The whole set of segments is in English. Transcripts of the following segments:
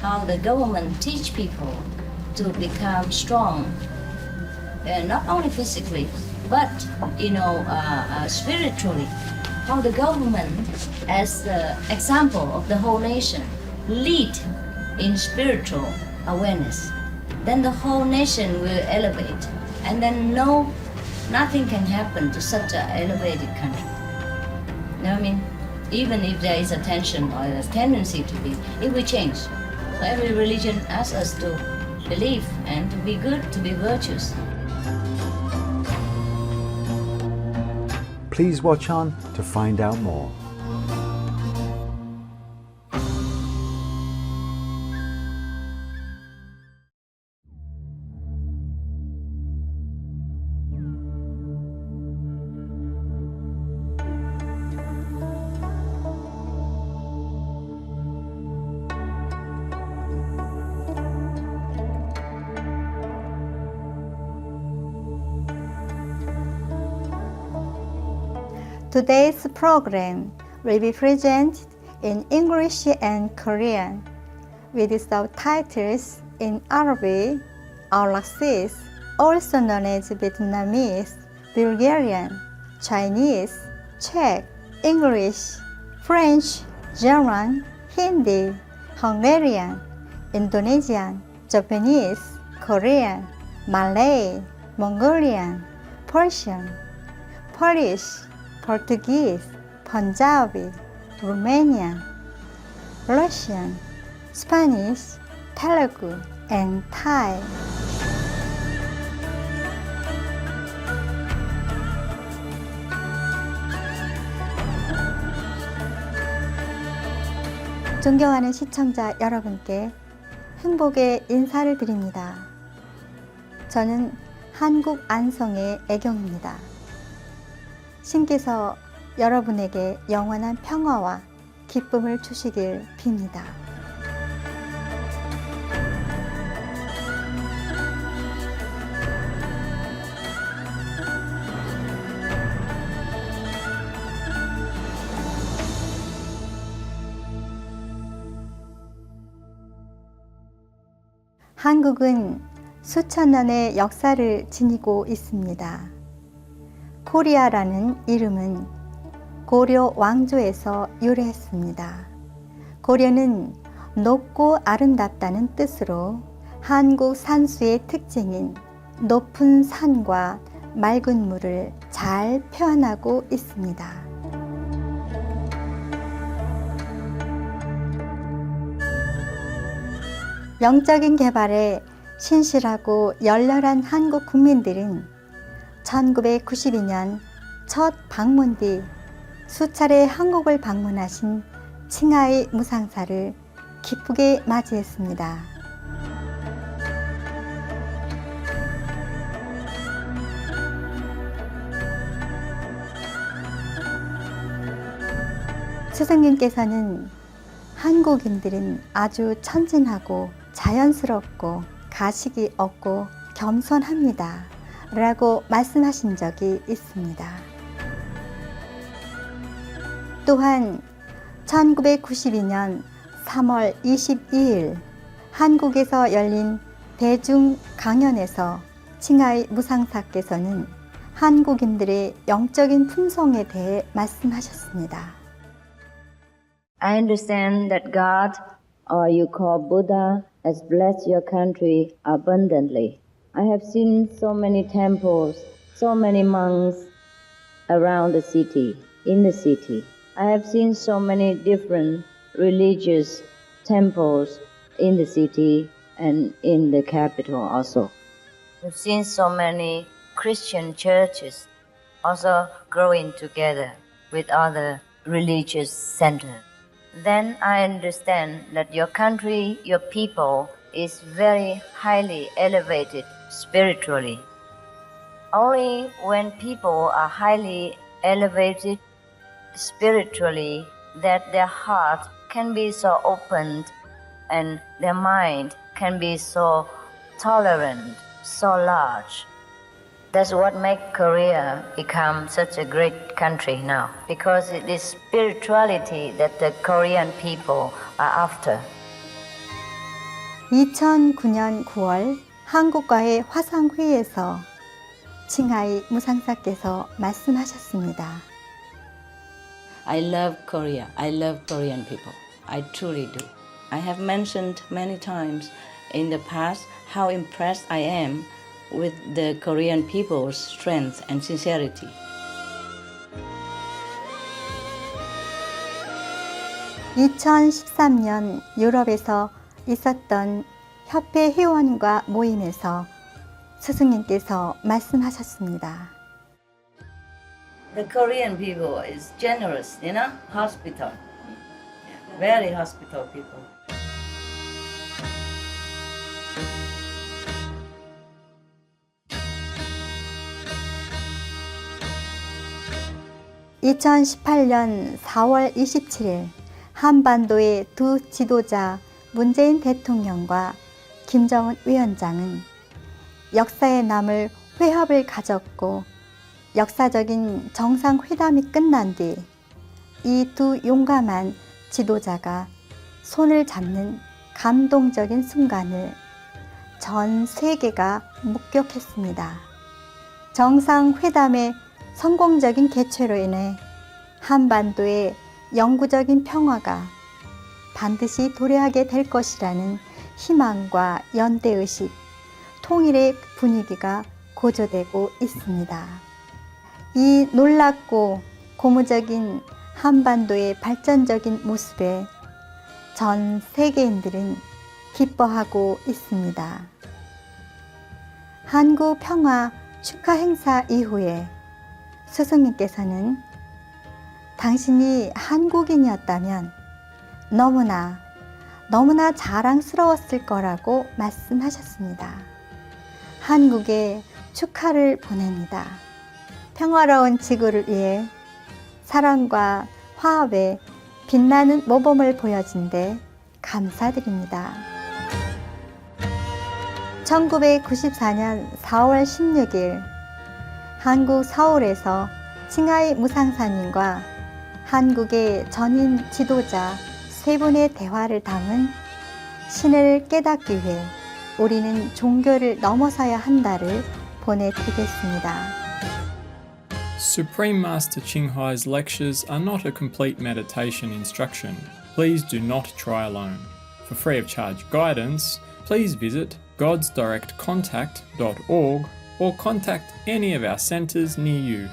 How the government teach people to become strong, not only physically, but spiritually. How the government, as the example of the whole nation, lead in spiritual awareness. Then the whole nation will elevate, and then nothing can happen to such an elevated country. You know what I mean? Even if there is a tension or a tendency to be, it will change. So every religion asks us to believe and to be good, to be virtuous. Please watch on to find out more. Today's program will be presented in English and Korean with subtitles in Arabic, Aulacese, also known as Vietnamese, Bulgarian, Chinese, Czech, English, French, German, Hindi, Hungarian, Indonesian, Japanese, Korean, Malay, Mongolian, Persian, Polish, Portuguese, Punjabi, Romanian, Russian, Spanish, Telugu, and Thai. 존경하는 시청자 여러분께 행복의 인사를 드립니다. 저는 한국 안성의 애경입니다. 신께서 여러분에게 영원한 평화와 기쁨을 주시길 빕니다. 한국은 수천 년의 역사를 지니고 있습니다. 코리아라는 이름은 고려 왕조에서 유래했습니다. 고려는 높고 아름답다는 뜻으로 한국 산수의 특징인 높은 산과 맑은 물을 잘 표현하고 있습니다. 영적인 개발에 신실하고 열렬한 한국 국민들은 1992년 첫 방문 뒤 수차례 한국을 방문하신 칭하이 무상사를 기쁘게 맞이했습니다. 스승님께서는 한국인들은 아주 천진하고 자연스럽고 가식이 없고 겸손합니다 라고 말씀하신 적이 있습니다. 또한 1992년 3월 22일 한국에서 열린 대중 강연에서 칭하이 무상사께서는 한국인들의 영적인 품성에 대해 말씀하셨습니다. I understand that God, or you call Buddha, has blessed your country abundantly. I have seen so many temples, so many monks around the city, in the city. I have seen so many different religious temples in the city and in the capital also. I've seen so many Christian churches also growing together with other religious centers. Then I understand that your country, your people is very highly elevated spiritually. Only when people are highly elevated spiritually that their heart can be so opened and their mind can be so tolerant, so large. That's what makes Korea become such a great country now, because it is spirituality that the Korean people are after. 2009년 9월 한국과의 화상회의에서 칭하이 무상사께서 말씀하셨습니다. I love Korea. I love Korean people. I truly do. I have mentioned many times in the past how impressed I am with the Korean people's strength and sincerity. (2013년) 유럽에서 있었던 협회 회원과 모임에서 스승님께서 말씀하셨습니다. The Korean people is generous, you know, hospital. Very hospital people. (2018년 4월 27일) 한반도의 두 지도자 문재인 대통령과 김정은 위원장은 역사에 남을 회합을 가졌고 역사적인 정상회담이 끝난 뒤 이 두 용감한 지도자가 손을 잡는 감동적인 순간을 전 세계가 목격했습니다. 정상회담의 성공적인 개최로 인해 한반도의 영구적인 평화가 반드시 도래하게 될 것이라는 희망과 연대의식, 통일의 분위기가 고조되고 있습니다. 이 놀랍고 고무적인 한반도의 발전적인 모습에 전 세계인들은 기뻐하고 있습니다. 한국 평화 축하 행사 이후에 스승님께서는 당신이 한국인이었다면 너무나 자랑스러웠을 거라고 말씀하셨습니다. 한국에 축하를 보냅니다. 평화로운 지구를 위해 사랑과 화합의 빛나는 모범을 보여준 데 감사드립니다. 1994년 4월 16일 한국 서울에서 칭하이 무상사님과 한국의 전인 지도자 세 분의 대화를 담은 신을 깨닫기 위해 우리는 종교를 넘어서야 한다를 보내드리겠습니다. Supreme Master Qinghai's lectures are not a complete meditation instruction. Please do not try alone. For free of charge guidance, please visit godsdirectcontact.org or contact any of our centres near you.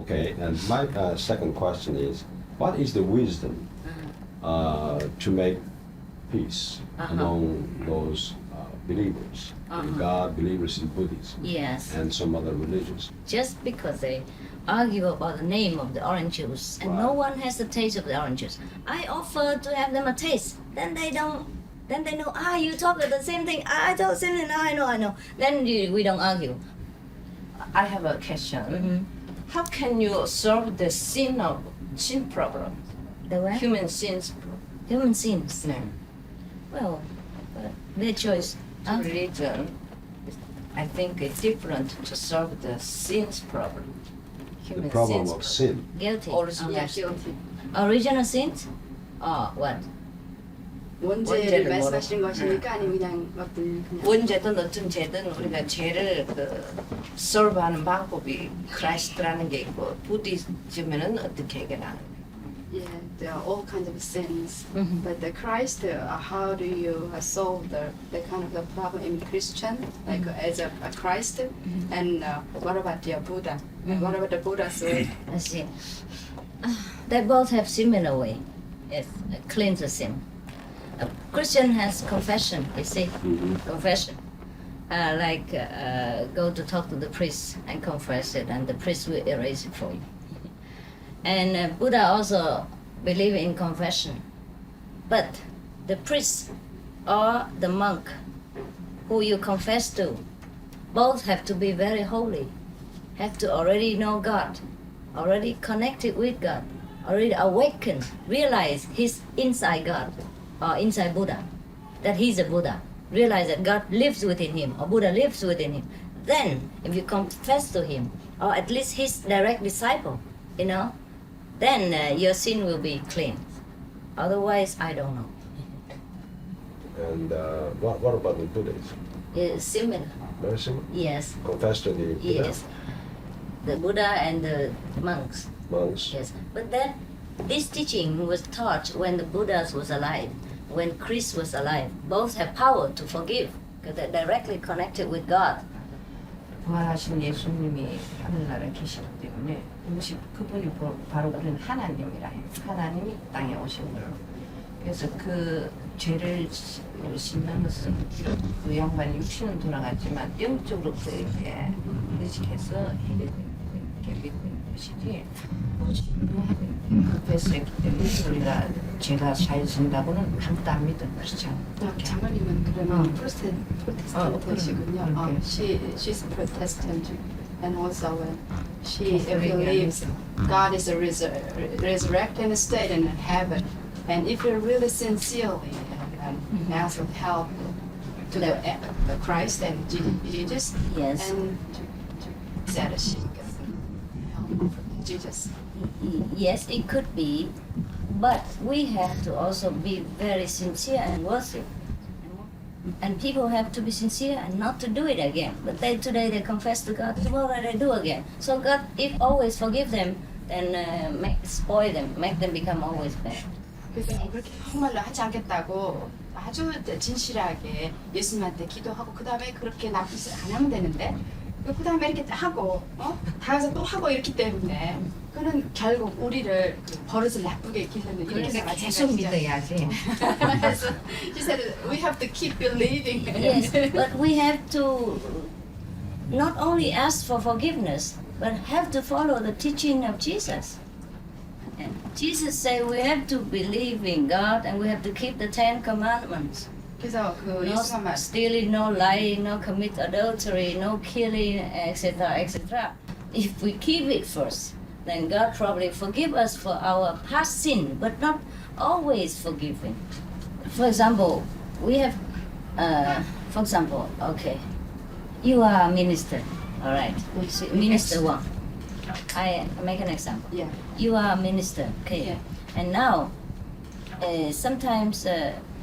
Okay, and my second question is, what is the wisdom to make peace among those believers in God, believers in Buddhism, Yes. and some other religions? Just because they argue about the name of the orange juice and no one has a taste of the orange juice. I offer to have them a taste. Then they know, you talk the same thing. I talk the same thing. I know. Then we don't argue. I have a question. How can you solve the sin problem? The what? Human sins. Human sins. No. Well, their choice. Religion, I think it's different to solve the sins problem. The Human problem sins of sin. Guilty. Original sin. Original sins? What? 원죄를 원죄를 말씀하시는 것입니까? 아니면 그냥 어떤 원죄든 어떤 죄든 우리가 죄를 solve하는 방법이 크라이스트라는 게 있고 부디즘에는 어떻게 해결하는 거예요? Yeah, there are all kinds of sins, but the Christ, how do you solve the kind of the problem in Christian, like as a Christ, and what about the Buddha? What about the Buddha's way? Let's see. They both have similar way. Yes, cleanse the sin. A Christian has confession, you see, confession. Go to talk to the priest and confess it, and the priest will erase it for you. And Buddha also believe in confession. But the priest or the monk who you confess to, both have to be very holy, have to already know God, already connected with God, already awakened, realize He's inside God. or inside Buddha, that he's a Buddha, realize that God lives within him or Buddha lives within him, then if you confess to him, or at least his direct disciple, then your sin will be clean. Otherwise, I don't know. And what about the Buddhism? It's similar. Very similar? Yes. Confess to the Buddha? Yes. The Buddha and the monks. Monks? Yes. But then this teaching was taught when the Buddhas was alive, when Christ was alive. Both have power to forgive because they're directly connected with God. 부활하신 예수님이 하늘나라에 계시기 때문에 그분이 바로 우리는 하나님이라 해요. 하나님이 땅에 오신 거예요. 그래서 그 죄를 씻는 것은 그 양반이 육신은 돌아갔지만 영적으로 그렇게 의식해서 해결되는 것이지 급해서 했기 때문에 우리가 죄가 사해진다고는 아무도 안 믿는 크리스찬. 장모님은 그러면 프로테스탄트시군요. 그렇게. She's Protestant, and also she Catholic, believes God is a resurrected and stayed in heaven. And if you really sincerely and ask for help to the Christ and Jesus, Yes. and to that she gets help from Jesus. Yes, it could be, but we have to also be very sincere and worship. And people have to be sincere and not to do it again. But today they confess to God, tomorrow they do again. So God, if always forgive them, then spoil them, make them become always bad. 그래서 그렇게 정말로 하지 않겠다고 아주 진실하게 예수님한테 기도하고 그 다음에 그렇게 나쁜 짓을 안 하면 되는데 그 다음에 이렇게 하고 다가서 또 하고 이렇기 때문에 그는 결국 우리를 그 버릇을 나쁘게 기르는 이렇게 그러니까 계속 믿어야지. 그래서 she said we have to keep believing. Yes, but we have to not only ask for forgiveness, but have to follow the teaching of Jesus. And Jesus said we have to believe in God and we have to keep the 10 commandments. 그래서 그 No 예수가 말 stealing, no lying, no commit adultery, no killing, etc., etc. If we keep it first, then God probably forgive us for our past sin, but not always forgiving. For example, we have, for example, okay, you are a minister, all right, minister one. I make an example. Yeah. You are a minister, okay, Yeah. and now sometimes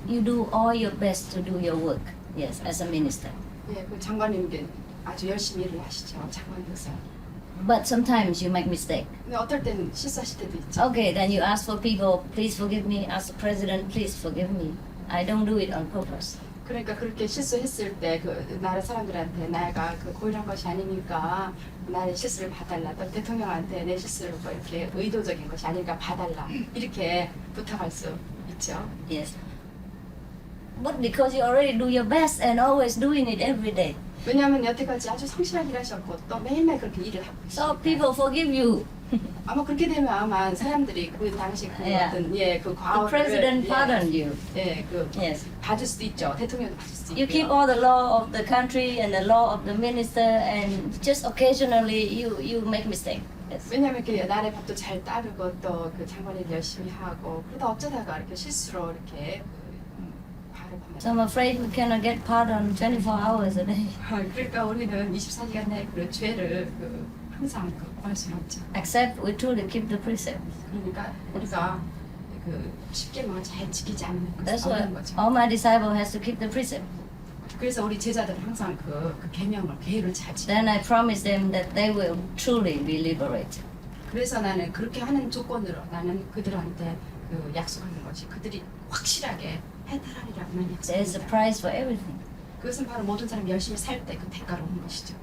you do all your best to do your work, yes, as a minister. 예, 그 장관님께 아주 열심히 일을 하시죠, 장관님께서. But sometimes you make mistake. 근데 어떨 때는 실수하실 때도 있죠. Okay, then you ask for people, please forgive me. Ask the president, please forgive me. I don't do it on purpose. 그러니까 그렇게 실수했을 때 그 나라 사람들한테 내가 그 고의한 것이 아니니까 나의 실수를 봐달라. 또 대통령한테 내 실수를 뭐 이렇게 의도적인 것이 아니니까 봐달라. 이렇게 부탁할 수 있죠. Yes. But because you already do your best and always doing it every day, 왜냐하면 여태까지 아주 성실하게 일하셨고 또 매일매일 그렇게 일을 하고 so 계시니까. people forgive you. 아마 그렇게 되면 아마 사람들이 그 당시 그 Yeah. 어떤 그 The 과오를 president pardoned you. 그 Yes. 봐줄 수도 있죠. 대통령도 봐줄 수 You keep 있고요. all the law of the country and the law of the minister, and just occasionally you make mistake. Yes. 왜냐하면 그 나라의 법도 잘 따르고 또 그 장관일 열심히 하고 그러다 어쩌다가 이렇게 실수로 이렇게 과를 범하죠. So I'm afraid we cannot get pardon 24 hours a day. 그러니까 우리는 24시간 내에 그 죄를 항상 구할 수는 없죠. Except we truly keep the precepts. 그러니까 우리가 그 십계명을 잘 지키지 않는 That's 것은 why 없는 거죠. all my disciple has to keep the precept. 그래서 우리 제자들은 항상 그 계명을 계율을 잘 지켜. Then I promise them that they will truly be liberated. 그래서 나는 그렇게 하는 조건으로 나는 그들한테 그 약속하는 것이 그들이 확실하게 해탈하리라고만 There's a 약속합니다. price for everything. 그것은 바로 모든 사람이 열심히 살 때 그 대가로 오는 것이죠.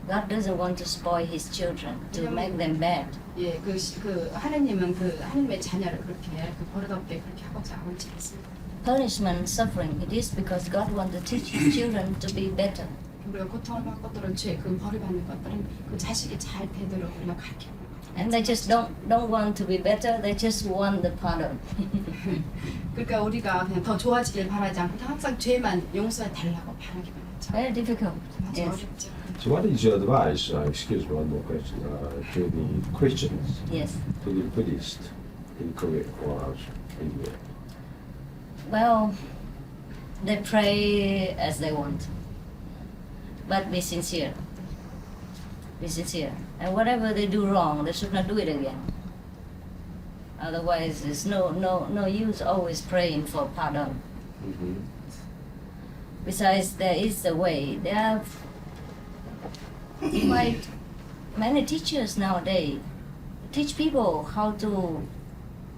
God doesn't want to spoil His children, to make them bad. 예, 그 하나님은 그 하나님의 자녀를 그렇게 그 버릇없게 그렇게 하고자 하지 않습니다. Punishment, suffering, it is because God wants to teach His children to be better. 우리가 고통을 받는 것들은 죄, 그 벌을 받는 것들은 그 자식이 잘 되도록 우리가 가르쳐. And they just don't want to be better, they just want the pardon. 그러니까 우리가 그냥 더 좋아지길 바라지 않고 항상 죄만 용서해 달라고 바라기만 하죠. Very difficult. 아주 Yes. 어렵죠. So what is your advice, excuse me, one more question, to the Christians, Yes. to the Buddhists in Korea or in Europe? Well, they pray as they want, but be sincere. Be sincere, and whatever they do wrong, they should not do it again. Otherwise, there's no use always praying for pardon. Mm-hmm. Besides, there is a way. There are quite many teachers nowadays teach people how to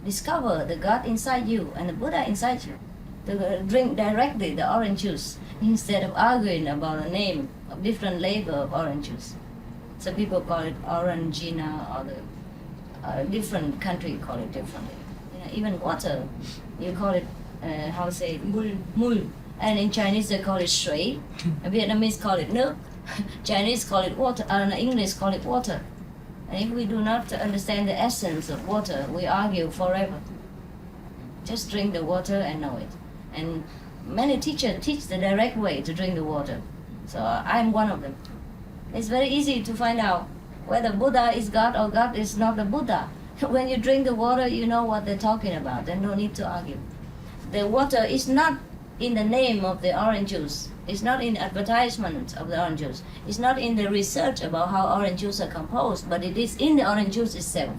discover the God inside you and the Buddha inside you. To drink directly the orange juice instead of arguing about the name of different label of orange juice. Some people call it Orangina, or the different country call it differently. You know, even water, you call it how say mul, and in Chinese they call it shui, Vietnamese call it nước, Chinese call it water, and English call it water. And if we do not understand the essence of water, we argue forever. Just drink the water and know it. And many teachers teach the direct way to drink the water. So I'm one of them. It's very easy to find out whether Buddha is God or God is not the Buddha. When you drink the water, you know what they're talking about, and no need to argue. The water is not in the name of the orange juice. It's not in advertisement of the orange juice. It's not in the research about how orange juice are composed, but it is in the orange juice itself.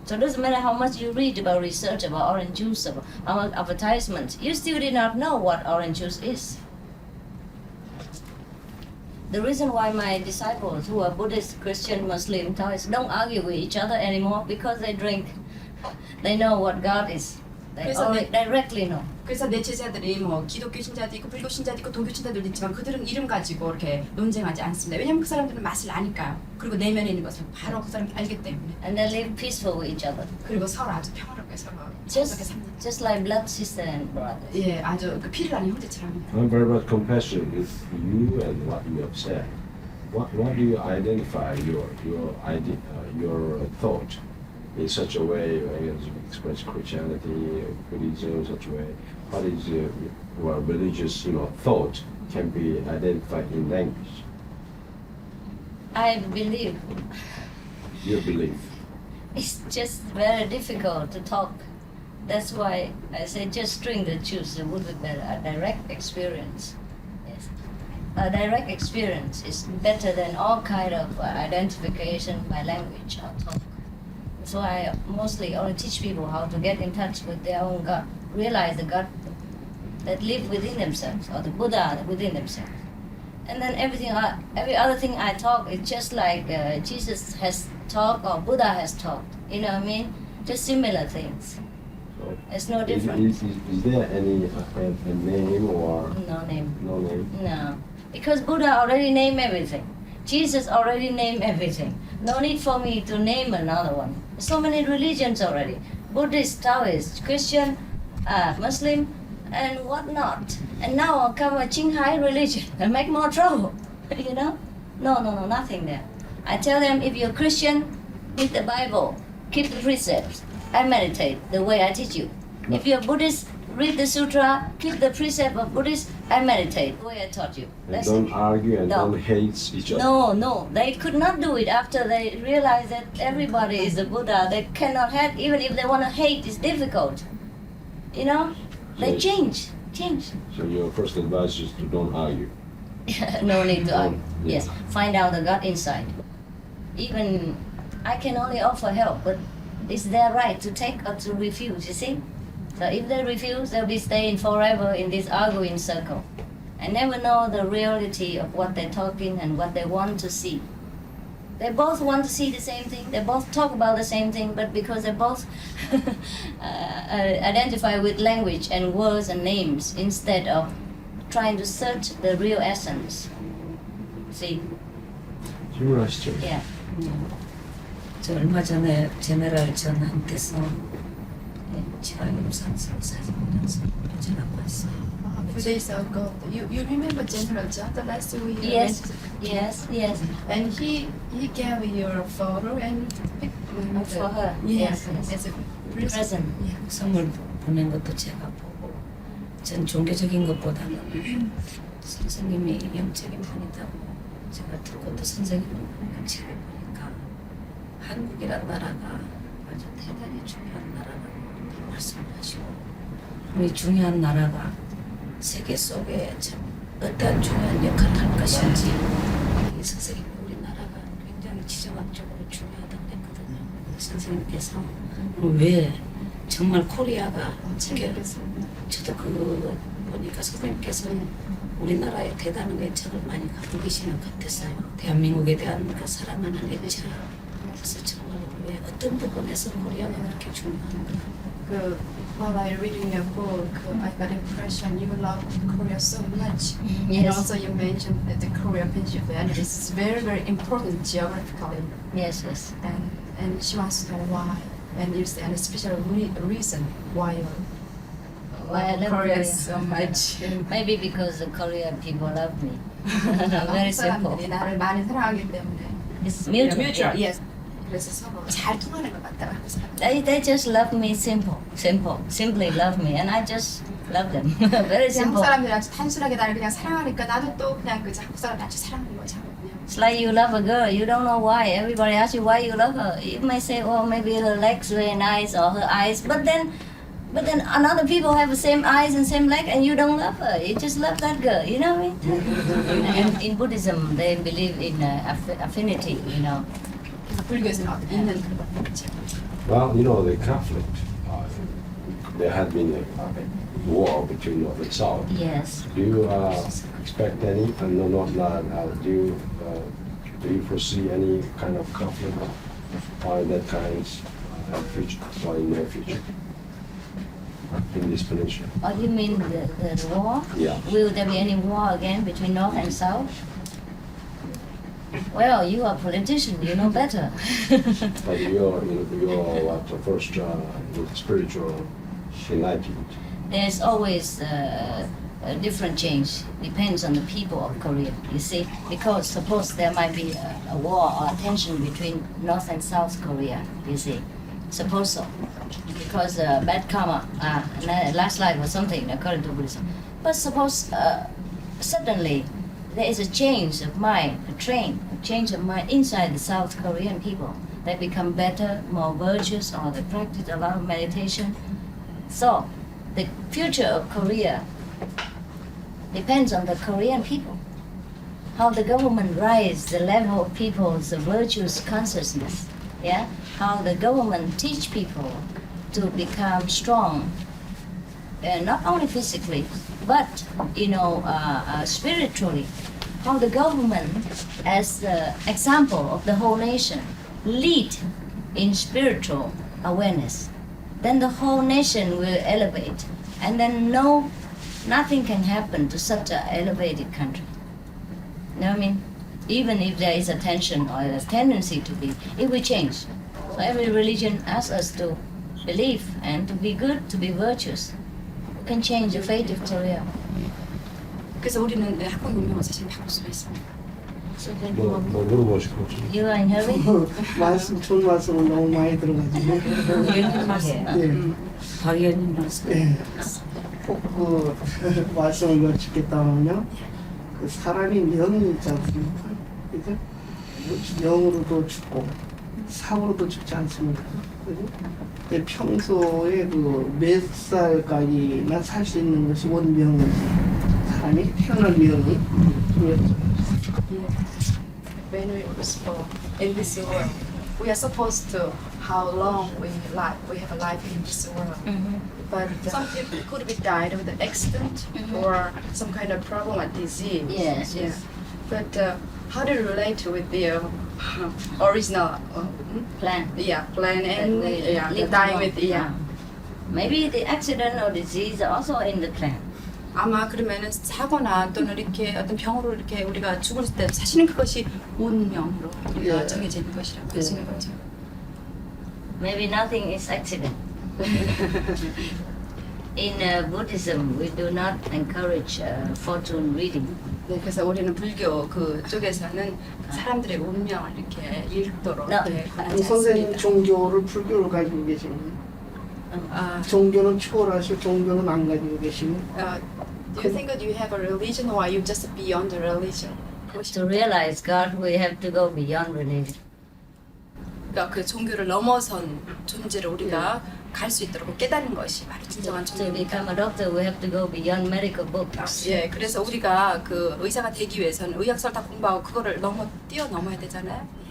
So it doesn't matter how much you read about research about orange juice, about advertisement, you still did not know what orange juice is. The reason why my disciples who are Buddhist, Christian, Muslim, Taoist don't argue with each other anymore because they drink. They know what God is. They directly know. 그래서 내 제자들이 뭐 기독교 신자도 있고 불교 신자도 있고 동교 신자들도 있지만 그들은 이름 가지고 이렇게 논쟁하지 않습니다. 왜냐하면 그 사람들은 맛을 아니까요. 그리고 내면에 있는 것을 바로 그 사람이 알기 때문에. And they live peaceful with each other. 그리고 서로 아주 평화롭게 서로 Just, 삽니다. just like blood sister and brother. 예, 아주 그 피를 나눈 형제처럼. I'm very much compassionate with you and what you have said. What do you identify your thought in such a way as you express Christianity, Buddhism, such a way? What is your religious thought can be identified in language? I believe Your belief. it's just very difficult to talk. That's why I say just drink the juice. It would be better. A direct experience. Yes. A direct experience is better than all kind of identification by language or talk. So I mostly only teach people how to get in touch with their own God, realize the God that live within themselves, or the Buddha within themselves. And then every other thing I talk is just like Jesus has talked or Buddha has talked. You know what I mean? Just similar things. So It's no different. is there any a name or No name. no name? No. Because Buddha already named everything. Jesus already named everything. No need for me to name another one. So many religions already. Buddhist, Taoist, Christian, Muslim, and whatnot. And now I'll come a Qinghai religion and make more trouble. You know? No, nothing there. I tell them, if you're Christian, read the Bible, keep the precepts, and meditate the way I teach you. If you're Buddhist, read the sutra, keep the precept of Buddhist, and meditate the way I taught you. And That's don't it. argue and No. don't hate each other. No, they could not do it after they realized that everybody is a Buddha. They cannot hate, even if they want to hate, it's difficult. You know? They So- change. So your first advice is to don't argue. No need to argue. Yeah. Yes, find out the God inside. Even I can only offer help, but it's their right to take or to refuse, you see? So if they refuse, they'll be staying forever in this arguing circle and never know the reality of what they're talking and what they want to see. They both want to see the same thing, they both talk about the same thing, but because they both identify with language and words and names instead of trying to search the real essence. See? 질문하시죠. Yeah. 저 얼마 전에 제네럴 전한테서 지하임산서 사진 보면서 전화 왔어요. A few days ago, you remember General John, the last week? Yes, yes. And he gave you a photo and For her. Yes, Yes. as a Present. 선물 보낸 것도 제가 보고 전 종교적인 것보다는 선생님이 영적인 분이다고 제가 듣고 또 선생님은 책을 보니까 한국이란 나라가 아주 대단히 중요한 나라라고 말씀을 하시고 우리 중요한 나라가 세계 속에 참 어떠한 중요한 역할을 할 것인지 이 선생님 우리나라가 굉장히 지정학적으로 중요하다고 했거든요. 선생님께서 왜 정말 코리아가 이렇게 저도 그 보니까 선생님께서 우리나라에 대단한 애착을 많이 갖고 계시는 것 같았어요. 대한민국에 대한 그 사랑하는 애착. 그래서 정말 왜 어떤 부분에서 코리아가 그렇게 중요한가. While I reading your book, I got impression you love Korea so much. And Yes. also you mentioned that the Korea Peninsula and it's very, very important geographically. Yes, yes. And she wants to know why. And is there any special reason why you Why I love love Korea Korea. so much? Maybe because the Korean people love me. 한국 Very simple. 사람들이 나를 많이 사랑하기 때문에. It's mutual. Mutual, yes. 그래서 서로 잘 통하는 것 같다. 한국 사람들. They just love me simple, simply love me, and I just love them. Very 그냥 한국 simple. 사람들이 아주 단순하게 나를 그냥 사랑하니까 나도 또 그냥 그 한국 사람 아주 사랑하는 거죠. It's like you love a girl, you don't know why. Everybody asks you why you love her. You may say, oh, maybe her legs very nice or her eyes, but then another people have the same eyes and same leg, and you don't love her. You just love that girl. You know what I mean? And in Buddhism, they believe in affinity. You know. 불교에서는 있는 그런 거죠. Well, you know, the conflict, there had been a war between North and South. Yes. Do you expect any, no, not do you foresee any kind of conflict or that kind in future or in the future in this peninsula? Oh, you mean the war? Yeah. Will there be any war again between North and South? Well, you are a politician, you know better. But you're what, the first spiritual enlightenment. There's always a different change, depends on the people of Korea, you see. Because suppose there might be a war or a tension between North and South Korea, you see. Suppose so. Because bad karma, last life or something, according to Buddhism. But suppose suddenly there is a change of mind, a change of mind inside the South Korean people. They become better, more virtuous, or they practice a lot of meditation. So, the future of Korea depends on the Korean people. How the government rise the level of people's virtuous consciousness. Yeah, how the government teach people to become strong, not only physically, but spiritually. How the government, as the example of the whole nation, lead in spiritual awareness. Then the whole nation will elevate, and then nothing can happen to such an elevated country. You know what I mean? Even if there is a tension or a tendency to be, it will change. So every religion asks us to believe and to be good, to be virtuous. We can change the fate of Korea. 그래서 우리는 학국 운명을 사실 바꿀 수가 있습니다. So 뭐 물어보시고. you are in hurry? 말씀 좋은 말씀을 너무 많이 들어가지고 박의원님 말씀. 박의원님 말씀. 꼭 그 말씀을 여쭙겠다면요, 그 사람이 명이 있지 않습니까? 그죠? 명으로도 죽고 사고로도 죽지 않습니까? 그죠? 근데 평소에 그 몇 살까지나 살 수 있는 것이 원명이지, 사람이 태어날 명이 중요하죠. When we was born in this world, we are supposed to how long we have a life in this world. But some people could be died with an accident or some kind of problem or disease. Yes, Yeah. yes. But how do you relate with the original Plan. plan and Live dying long. with Maybe the accident or disease are also in the plan. 아마 그러면은 사고나 또는 이렇게 어떤 병으로 이렇게 우리가 죽을 때 사실은 그것이 운명으로 우리가 정해져 있는 것이라고 하시는 거죠. Maybe nothing is accident. In Buddhism, we do not encourage fortune reading. 네, 그래서 우리는 불교 그 쪽에서는 사람들의 운명을 이렇게 읽도록 네. 권하지 선생님 않습니다. 종교를 불교를 가지고 계시는, 종교는 초월하시고 종교는 안 가지고 계시는. Do you think that you have a religion or are you just beyond the religion? To realize God, we have to go beyond religion. 그러니까 그 종교를 넘어선 존재를 우리가 갈 수 있도록 깨닫는 것이 바로 진정한 To 종교입니다. become a doctor, we have to go beyond medical books. 예, 그래서 우리가 그 의사가 되기 위해서는 의학서를 다 공부하고 그거를 뛰어넘어야 되잖아요.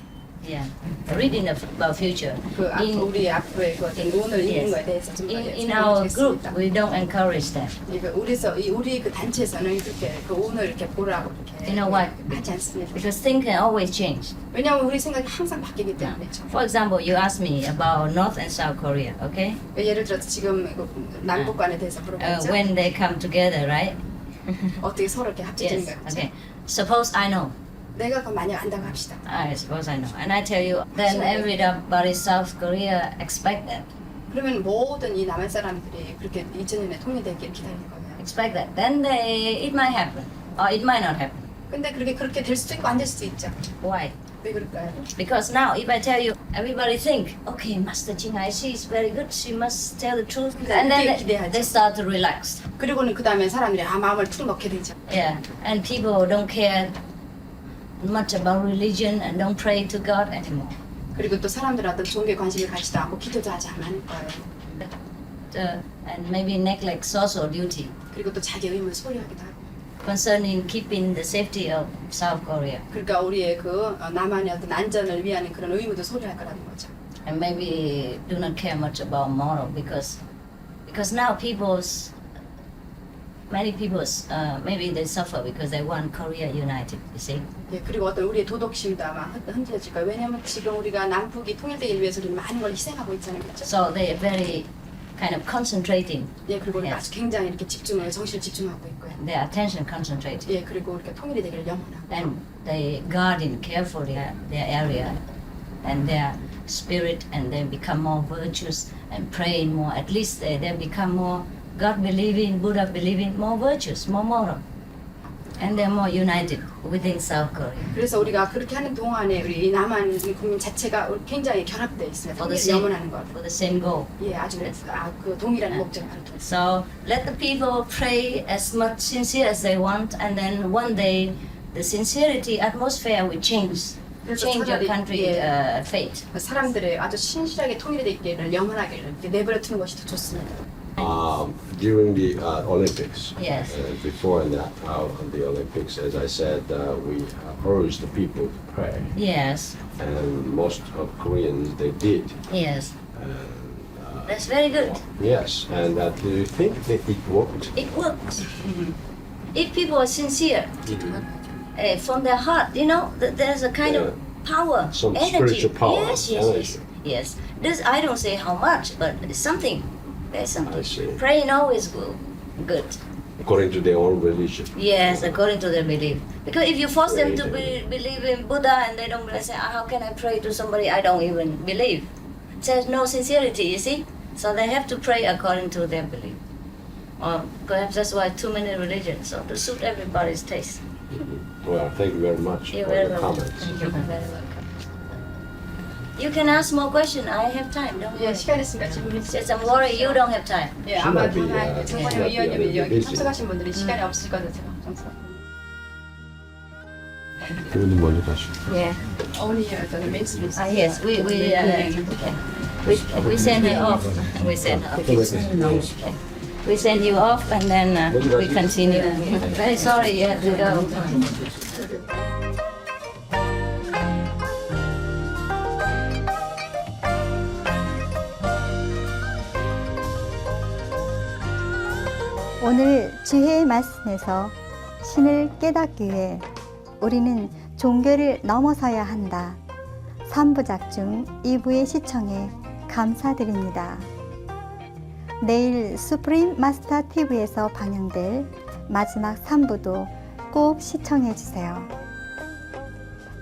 Yeah, reading about future. 그 우리 앞으로의 그 어떤 오늘 있는 거에 대해서 좀 in our group, we don't encourage that. 우리 그 단체에서는 그렇게 그 오늘 이렇게 보라고 이렇게 You know what? 하지 않습니다. Because things can always change. 왜냐하면 우리 생각이 항상 바뀌기 때문에. For example, you asked me about North and South Korea, okay? 예를 들어서 지금 남북 간에 대해서 물어봤죠. When they come together, right? 어떻게 서로 이렇게 합쳐지는 Yes. 거죠. Okay. Suppose I know. 내가 그 만약 안다고 합시다. I suppose I know, and I tell you, then everybody South Korea expect that. 그러면 모든 이 남한 사람들이 그렇게 2000년에 통일되기를 기다릴 거예요. Expect that. Then it might happen, or it might not happen. 근데 그렇게 될 수도 있고 안 될 수도 있죠. Why? 왜 그럴까요? Because now, if I tell you, everybody think, okay, Master Jinghai, she is very good. She must tell the truth, and then they start to relax. 그리고는 그 다음에 사람들이 마음을 툭 넣게 되죠. Yeah, and people don't care much about religion and don't pray to God anymore. 그리고 또 사람들은 어떤 종교에 관심을 가지도 않고 기도도 하지 않을 거예요. And maybe neglect social duty 그리고 또 자기 의무를 소홀하기도 하고. concerning keeping the safety of South Korea. 그러니까 우리의 그 남한의 어떤 안전을 위한 그런 의무도 소홀할 거라는 거죠. And maybe do not care much about moral because now many people maybe they suffer because they want Korea united. You see. 예, 그리고 어떤 우리의 도덕심도 아마 흔들어질 거예요. 왜냐하면 지금 우리가 남북이 통일되기 위해서 우리 많은 걸 희생하고 있잖아요, 그렇죠? So they are very kind of concentrating. 예, 그리고 우리가 아주 굉장히 이렇게 정신을 집중하고 있고요. Their attention concentrated. 예, 그리고 우리가 통일이 되기를 영원하고. And they guarding carefully their area and their spirit, and they become more virtuous and praying more. At least they become more God believing, Buddha believing, more virtuous, more moral, and they're more united within South Korea. 그래서 우리가 그렇게 하는 동안에 우리 남한 국민 자체가 굉장히 결합되어 있습니다. 통일을 영원하는 것. For the same goal. 예, 아주 그 동일한 목적을 바로 통해서. So let the people pray as much sincere as they want, and then one day the sincerity atmosphere will change your country fate. 사람들의 아주 신실하게 통일이 되기를 영원하기를 이렇게 내버려 두는 것이 더 좋습니다. During the Olympics, Yes. Before and after the Olympics, as I said, we urged the people to pray, Yes. and most of Koreans they did. Yes. That's very good. Yes, and do you think that it worked? It works. If people are sincere from their heart, you know, there's a kind of power, Some energy. spiritual power, Yes. energy. Yes. This I don't say how much, but it's something. There's something. I see. Praying always good. According to their own religion. Yes, according to their belief. Because if you force them to Right. believe in Buddha and they don't say, how can I pray to somebody I don't even believe? There's no sincerity, you see? So they have to pray according to their belief. Or perhaps that's why too many religions, so to suit everybody's taste. Well, thank you very much You're for very your welcome. comments. You're very welcome. You can ask more questions. I have time. Don't 예, worry. 시간 있으니까 질문 Just I'm worried you don't have time. 예, She 아마 might be, 정관영 she might be 위원님이 여기 busy. 참석하신 분들이 시간이 없을 거라서 정서. 교수님 먼저 가시고. Yeah. Only the mainstream. Yes. We send her off. We send her off. We send you off and then we continue. Very sorry you have to go. 오늘 주의 말씀에서 신을 깨닫기 위해 우리는 종교를 넘어서야 한다. 3부작 중 2부의 시청에 감사드립니다. 내일 수프림 마스터 TV에서 방영될 마지막 3부도 꼭 시청해 주세요.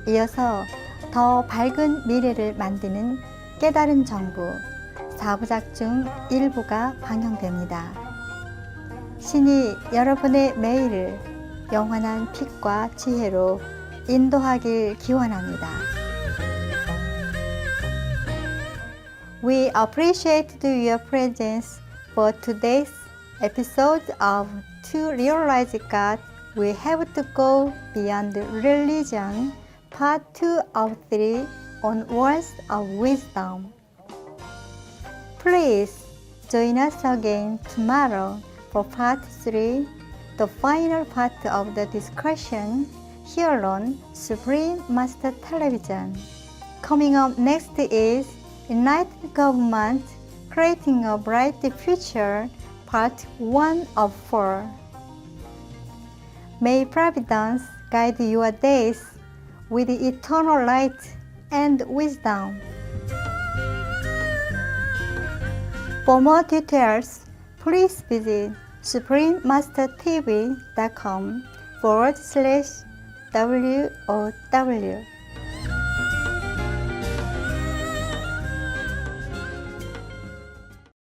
이어서 더 밝은 미래를 만드는 깨달은 정부 4부작 중 1부가 방영됩니다. 신이 여러분의 매일을 영원한 빛과 지혜로 인도하길 기원합니다. We appreciate your presence for today's episode of To Realize God. We have to go beyond religion, part 2 of 3 on words of wisdom. Please Join us again tomorrow for part 3, the final part of the discussion here on Supreme Master Television. Coming up next is United Government Creating a Bright Future, Part 1 of 4. May Providence guide your days with eternal light and wisdom. For more details, please visit suprememastertv.com/WOW.